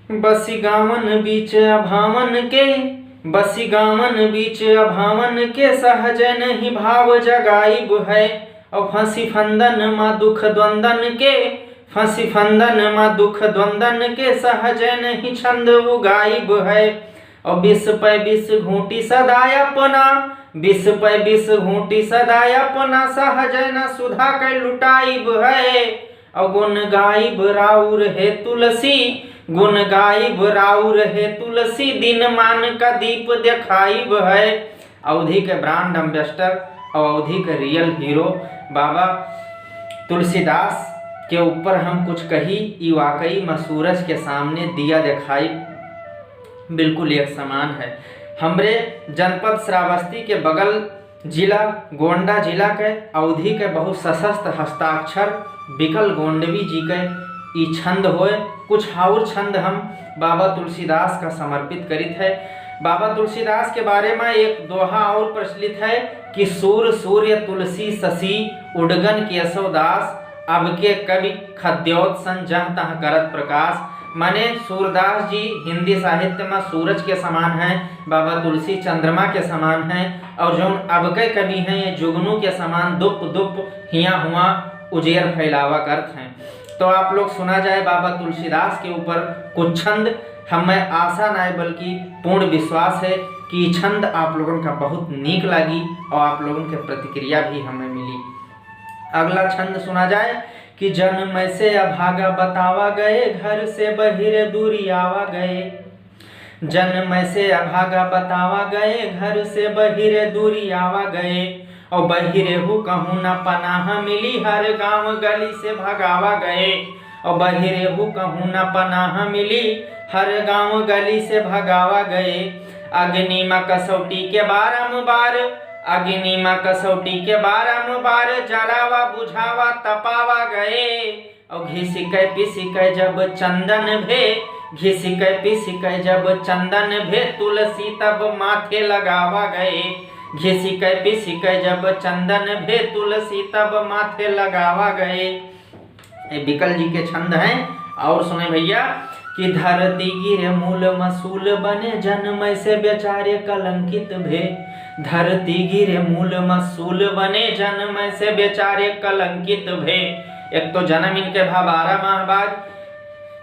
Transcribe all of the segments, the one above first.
बसी गावन बीच अभावन के, बसी गावन बीच अभावन के, सहज नहीं भाव जगाइब है। और फंसी फंदन माँ दुख द्वंदन के, फंसी फंदन माँ दुख द्वंदन के, सहज नहीं छंद उगाइब है। और बिस पै बिस घूटी सदाय अपना, बिस पै बिस घूटी सदाय अपना, सहज न सुधा के लुटाइब है। और गुण गाइब राउर है तुलसी, गुण गाइब राउर है तुलसी, दिन मान का दीप दिखाइब है। अवधि के ब्रांड एम्बेसडर और अवधि के रियल हीरो बाबा तुलसीदास के ऊपर हम कुछ कही, ये वाकई में सूरज के सामने दिया दिखाई बिल्कुल एक समान है। हमरे जनपद श्रावस्ती के बगल जिला गोंडा जिला के अवधि के बहुत सशस्त्र हस्ताक्षर बिकल गोंडवी जी के ई छंद होए। कुछ और छंद हम बाबा तुलसीदास का समर्पित करित है। बाबा तुलसीदास के बारे में एक दोहा और प्रचलित है कि सूर सूर्य तुलसी शशि, उडगन केशवदास, अब के कवि खद्योत सन जह तह करत प्रकाश। माने सूरदास जी हिंदी साहित्य में सूरज के समान हैं, बाबा तुलसी चंद्रमा के समान हैं, और जो अब के कवि हैं ये जुगनू के समान दुप दुप हिया हुआ उजेर फैलावा करते हैं। तो आप लोग सुना जाए बाबा तुलसीदास के ऊपर कुछ छंद। हमें आशा नहीं बल्कि पूर्ण विश्वास है कि छंद आप लोगों का बहुत नीक लगी और आप लोगों के प्रतिक्रिया भी हमें मिली। अगला छंद सुना जाए कि जन्म से अभागा बतावा गए, घर से बहिरे दूरी आवा गए। जन्म से अभागा बतावा गए, घर से बहिरे दूरी आवा गए। और बहिरे हु कहूँ न पनाह मिली, हर गांव गली से भगावा गए। और बहिरे हु कहूँ न पनाह मिली, हर गांव गली से भगावा गए। अग्नि में कसौटी के बारंबार, अग्नि में कसौटी के बारंबार, जरावा बुझावा तपावा गए। और घिसिकै पिसिकै जब चंदन भे, घिसिकै पिसिकै जब चंदन भे, तुलसी तब माथे लगावा गए। घिसिकै पिसिकै जब चंदन भे, तुलसी तब माथे लगावा गए। ये बिकल जी के छंद हैं। और सुने भैया कि धरती गिरे मूल मसूल बने, जन्म से बेचारे कलंकित भे। धरती गिरे मूल मसूल बने, जन्म से बेचारे कलंकित भे। एक तो जन्म इनके भा 12 माह बाद,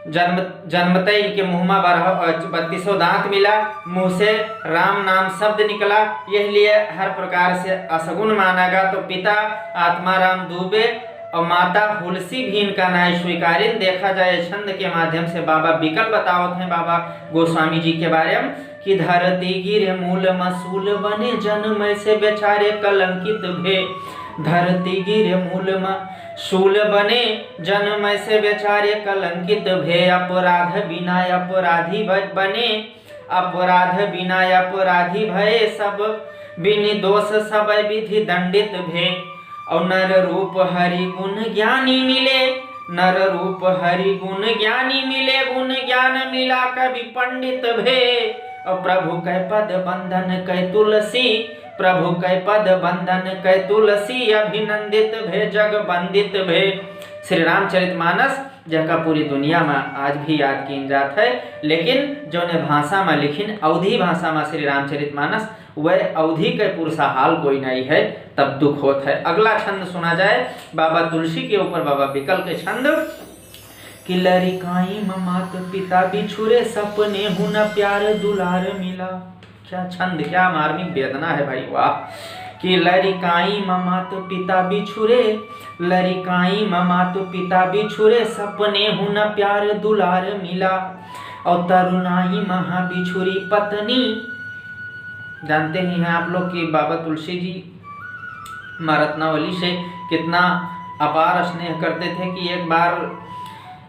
जन्मते इनके मुँह में 32 दांत मिला, मुंह से राम नाम शब्द निकला। यह लिए हर प्रकार से असगुन माना गया। तो पिता आत्माराम दुबे और माता हुलसी भी इनका न्याय स्वीकार्य देखा जाए। छंद के माध्यम से बाबा बिकल बतावत हैं बाबा गोस्वामी जी के बारे में कि धरती गिरे मूल मसूल बने, जन्म से बेचारे कलंकित भे। धरती गिरे मूल मसूल बने, जन्म से बेचारे कलंकित भे। अपराध बिना अपराधी बने, अपराध बिना अपराधी भये, सब बिनि दोष सब विधि दंडित भे। और नर रूप हरि गुण ज्ञानी मिले, नर रूप हरि गुण ज्ञानी मिले, गुण ज्ञान मिला कवि पंडित भे। और प्रभु कै पद बंधन कै तुलसी, प्रभु कै पद बंधन कै तुलसी, अभिनंदित भे जग बंदित भे। श्री रामचरितमानस जगह पूरी दुनिया में आज भी याद की जात है, लेकिन जो ने भाषा में लिखिन अवधी भाषा में श्री रामचरितमानस, वह अवधि के पुरुषा हाल कोई नहीं है, तब दुख होत है। अगला छंद सुना जाए बाबा तुलसी के ऊपर बाबा बिकल के छंद कि लरिकाई मात पिता बिछुरे, सपने हूं न प्यार दुलार मिला। क्या छंद, क्या मार्मिक वेदना है भाई, वाह। कि लरिकाई मात पिता बिछुरे, लरिकाई मात पिता बिछुरे, सपने हूं न प्यार दुलार मिला। और तरुणाई महा बिछुरी पत्नी। जानते ही हैं आप लोग कि बाबा तुलसी जी माँ रत्नावली से कितना अपार स्नेह करते थे कि एक बार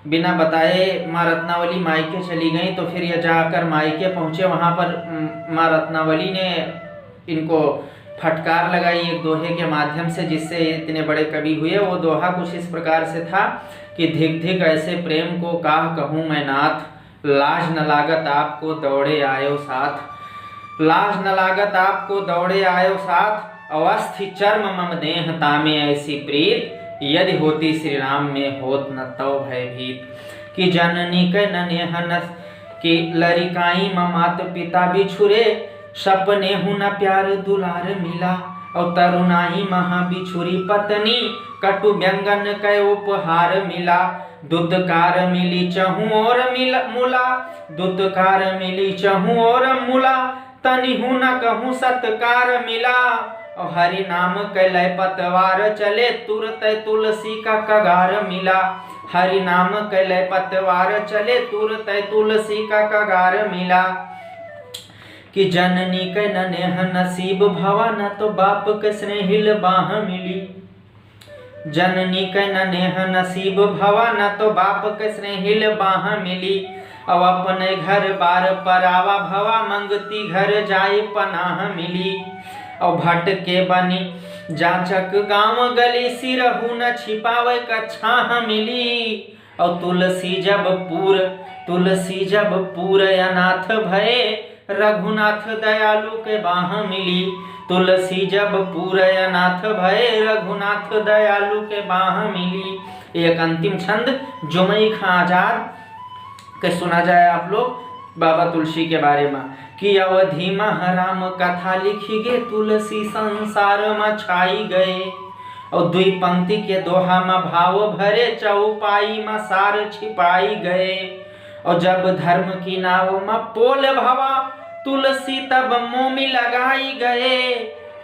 बिना बताए माँ रत्नावली मायके चली गई। तो फिर ये जाकर मायके पहुँचे, वहाँ पर माँ रत्नावली ने इनको फटकार लगाई एक दोहे के माध्यम से, जिससे इतने बड़े कवि हुए। वो दोहा कुछ इस प्रकार से था कि धिक धिक ऐसे प्रेम को काह कहूँ मैं नाथ, लाज न लागत आपको दौड़े आयो साथ। लाज न लागत आपको दौड़े आयो साथ, अवस्थि चर्म मम देह तामे ऐसी प्रीत, यदि होती श्री राम में होत न तव भयभीत। कि जननी कै ननेह न कि लरिकाई मात पिता बिछुरे, सपने हूँ न प्यार दुलार मिला। और तरुणाई महा बिछुरी पत्नी, कटु व्यंगन कै उपहार मिला। दुत्कार मिली चहु और मूला, दुत्कार मिली चहु और मूला, तनि हूँ न कहूँ सत्कार मिला। और हरि नाम कैलय पतवार चले, तुरत तुलसी का कगार मिला। हरि नाम कैलय पतवार चले, तुरत तुलसी का कगार मिला। कि जननी के ननेह नसीब भवा, न तो बाप के स्नेहिल बाह मिली। जननी के ननेह नसीब भवा, न तो बाप के स्नेहिल बाह मिली। अब अपने घर बार परावा भवा, मंगती घर जाए पनाह मिली। और भट्ट के बनी जाचक गांव गली, सिरहु न छिपावे कछाह मिली। और तुलसी जब पूर अनाथ भये, रघुनाथ दयालु के बाह मिली। तुलसी जब पूर अनाथ भये, रघुनाथ दयालु के बाह मिली। एक अंतिम छंद जुमई खां आजाद के सुना जाए आप लोग बाबा तुलसी के बारे में। कि अवधि मह राम कथा लिखी गे, तुलसी संसार में छाई गए। और दुई पंक्ति के दोहा में भाव भरे, चौपाई में सार छिपाई गए। और जब धर्म की नाव में पोल भवा, तुलसी तब मोमी लगाई गए।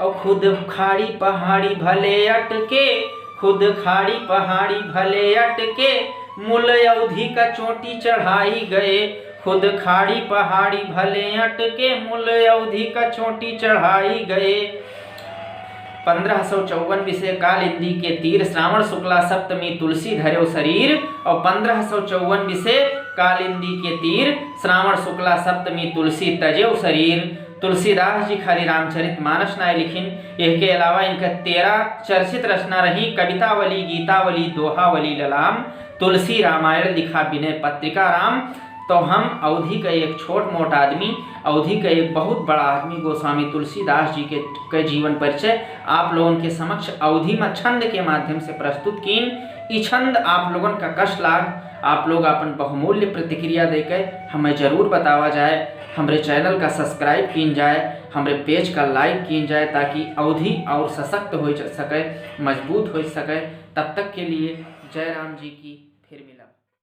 और खुद खाड़ी पहाड़ी भले अटके, खुद खाड़ी पहाड़ी भले अटके, मूल अवधि का चोटी चढ़ाई गए। खुद खाड़ी पहाड़ी भले अटके, मूल अवधि का चोटी चढ़ाई गए। 1554 विषय कालिंदी के तीर, श्रावण शुक्ला सप्तमी तुलसी धर्यो शरीर। और 1554 विषय कालिंदी के तीर, श्रावण शुक्ला सप्तमी तुलसी तजेव शरीर। तुलसीदास जी खाली रामचरितमानस नाय लिखिन, इसके अलावा इनका 13 चर्चित रचना रही, कवितावली, गीतावली, दोहावली, ललाम, तुलसी रामायण लिखा विनय पत्रिका राम। तो हम अवधि का एक छोट मोट आदमी, अवधि का एक बहुत बड़ा आदमी गोस्वामी तुलसीदास जी के जीवन परिचय आप लोगों के समक्ष अवधि में छंद के माध्यम से प्रस्तुत कीन। ई छंद आप लोगों का कष्ट लाग, आप लोग अपन बहुमूल्य प्रतिक्रिया देकर हमें जरूर बतावा जाए। हमारे चैनल का सब्सक्राइब किन जाए, हमारे पेज का लाइक किन जाए, ताकि अवधि और सशक्त हो सके, मजबूत हो सके। तब तक के लिए जय राम जी की।